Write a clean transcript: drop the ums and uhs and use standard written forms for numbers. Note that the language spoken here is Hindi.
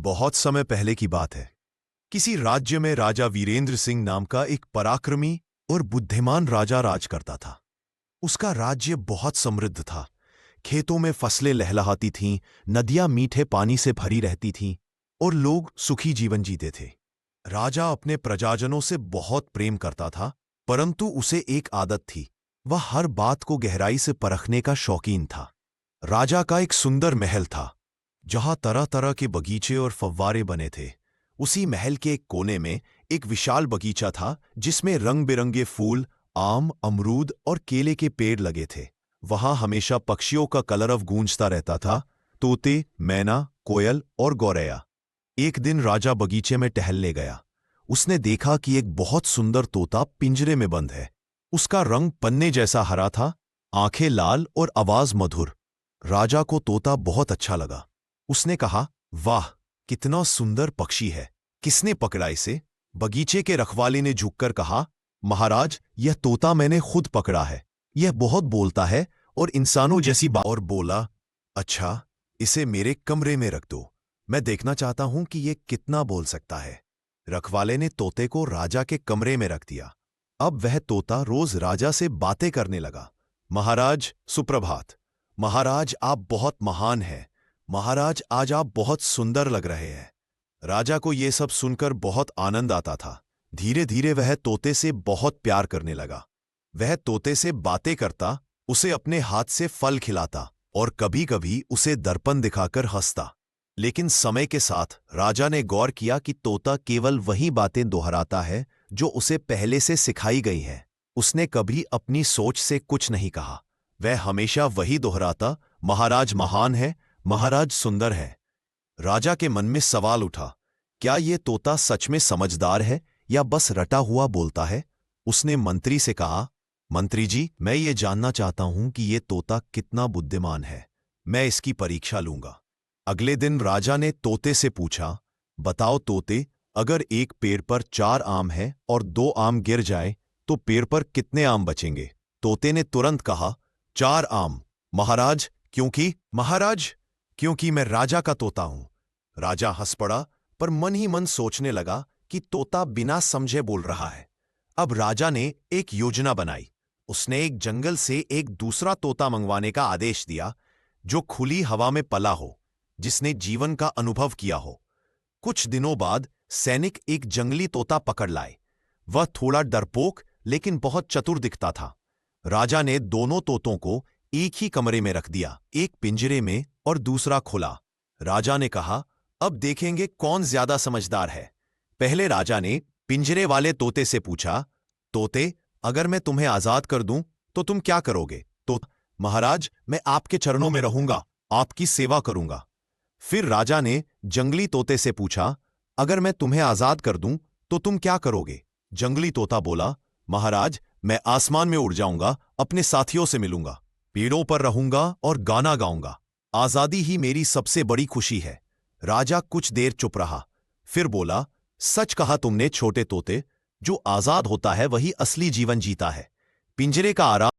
बहुत समय पहले की बात है। किसी राज्य में राजा वीरेंद्र सिंह नाम का एक पराक्रमी और बुद्धिमान राजा राज करता था। उसका राज्य बहुत समृद्ध था। खेतों में फसलें लहलहाती थीं, नदियां मीठे पानी से भरी रहती थीं और लोग सुखी जीवन जीते थे। राजा अपने प्रजाजनों से बहुत प्रेम करता था, परंतु उसे एक आदत थी। वह हर बात को गहराई से परखने का शौकीन था। राजा का एक सुंदर महल था, जहां तरह तरह के बगीचे और फव्वारे बने थे। उसी महल के एक कोने में एक विशाल बगीचा था, जिसमें रंग बिरंगे फूल, आम, अमरूद और केले के पेड़ लगे थे। वहां हमेशा पक्षियों का कलरव गूंजता रहता था, तोते, मैना, कोयल और गौरैया। एक दिन राजा बगीचे में टहलने गया। उसने देखा कि एक बहुत सुंदर तोता पिंजरे में बंद है। उसका रंग पन्ने जैसा हरा था, आंखें लाल और आवाज मधुर। राजा को तोता बहुत अच्छा लगा। उसने कहा, वाह, कितना सुंदर पक्षी है, किसने पकड़ा इसे? बगीचे के रखवाले ने झुककर कहा, महाराज, यह तोता मैंने खुद पकड़ा है। यह बहुत बोलता है और इंसानों जैसी बात। और बोला, अच्छा, इसे मेरे कमरे में रख दो। मैं देखना चाहता हूं कि यह कितना बोल सकता है। रखवाले ने तोते को राजा के कमरे में रख दिया। अब वह तोता रोज राजा से बातें करने लगा। महाराज, सुप्रभात। महाराज, आप बहुत महान हैं। महाराज, आज आप बहुत सुंदर लग रहे हैं। राजा को यह सब सुनकर बहुत आनंद आता था। धीरे धीरे वह तोते से बहुत प्यार करने लगा। वह तोते से बातें करता, उसे अपने हाथ से फल खिलाता और कभी कभी उसे दर्पण दिखाकर हंसता। लेकिन समय के साथ राजा ने गौर किया कि तोता केवल वही बातें दोहराता है जो उसे पहले से सिखाई गई हैं। उसने कभी अपनी सोच से कुछ नहीं कहा। वह हमेशा वही दोहराता, महाराज महान है, महाराज सुंदर है। राजा के मन में सवाल उठा, क्या ये तोता सच में समझदार है या बस रटा हुआ बोलता है? उसने मंत्री से कहा, मंत्री जी, मैं ये जानना चाहता हूं कि ये तोता कितना बुद्धिमान है। मैं इसकी परीक्षा लूंगा। अगले दिन राजा ने तोते से पूछा, बताओ तोते, अगर एक पेड़ पर 4 आम हैं और 2 आम गिर जाए तो पेड़ पर कितने आम बचेंगे? तोते ने तुरंत कहा, 4 आम। महाराज, क्योंकि? महाराज, क्योंकि मैं राजा का तोता हूं। राजा हंस पड़ा, पर मन ही मन सोचने लगा कि तोता बिना समझे बोल रहा है। अब राजा ने एक योजना बनाई। उसने एक जंगल से एक दूसरा तोता मंगवाने का आदेश दिया, जो खुली हवा में पला हो, जिसने जीवन का अनुभव किया हो। कुछ दिनों बाद सैनिक एक जंगली तोता पकड़ लाए। वह थोड़ा डरपोक लेकिन बहुत चतुर दिखता था। राजा ने दोनों तोतों को एक ही कमरे में रख दिया, एक पिंजरे में और दूसरा खुला। राजा ने कहा, अब देखेंगे कौन ज्यादा समझदार है। पहले राजा ने पिंजरे वाले तोते से पूछा, तोते, अगर मैं तुम्हें आजाद कर दूं तो तुम क्या करोगे? तो, महाराज, मैं आपके चरणों में रहूंगा, आपकी सेवा करूंगा। फिर राजा ने जंगली तोते से पूछा, अगर मैं तुम्हें आजाद कर दूं तो तुम क्या करोगे? जंगली तोता बोला, महाराज, मैं आसमान में उड़ जाऊंगा, अपने साथियों से मिलूंगा, पेड़ों पर रहूंगा और गाना गाऊंगा। आजादी ही मेरी सबसे बड़ी खुशी है। राजा कुछ देर चुप रहा, फिर बोला, सच कहा तुमने छोटे तोते, जो आजाद होता है वही असली जीवन जीता है। पिंजरे का आराम